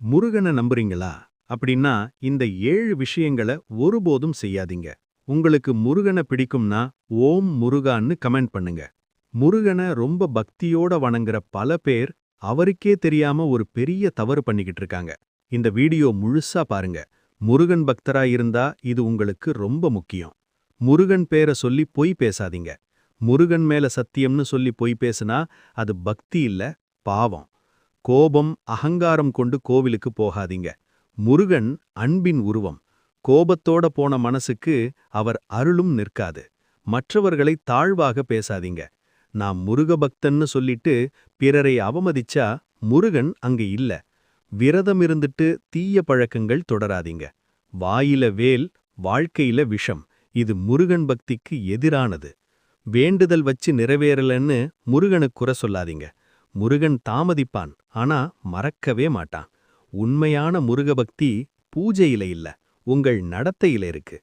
முருகனை நம்புறீங்களா? அப்படின்னா இந்த 7 விஷயங்கள ஒருபோதும் செய்யாதீங்க. உங்களுக்கு முருகனை பிடிக்கும்னா ஓம் முருகான்னு கமெண்ட் பண்ணுங்க. முருகனை ரொம்ப பக்தியோட வணங்குற பல பேர் அவருக்கே தெரியாம ஒரு பெரிய தவறு பண்ணிக்கிட்டு இருக்காங்க. இந்த வீடியோ முழுசா பாருங்க. முருகன் பக்தரா இருந்தா இது உங்களுக்கு ரொம்ப முக்கியம். முருகன் பேரை சொல்லி பொய் பேசாதீங்க. முருகன் மேல சத்தியம்னு சொல்லி பொய் பேசுனா அது பக்தி இல்ல, பாவம். கோபம், அகங்காரம் கொண்டு கோவிலுக்கு போகாதீங்க. முருகன் அன்பின் உருவம். கோபத்தோட போன மனசுக்கு அவர் அருளும் நிற்காது. மற்றவர்களை தாழ்வாக பேசாதீங்க. நான் முருக பக்தன்னு சொல்லிட்டு பிறரை அவமதிச்சா முருகன் அங்க இல்ல. விரதம் இருந்துட்டு தீய பழக்கங்கள் தொடராதீங்க. வாயில வேல், வாழ்க்கையில விஷம். இது முருகன் பக்திக்கு எதிரானது. வேண்டுதல் வச்சு நிறைவேறலன்னு முருகனுக்கு குறை சொல்லாதீங்க. முருகன் தாமதிப்பான், ஆனா மறக்கவே மாட்டான். உண்மையான முருகபக்தி பூஜையில இல்ல, உங்கள் நடத்தையில இருக்கு.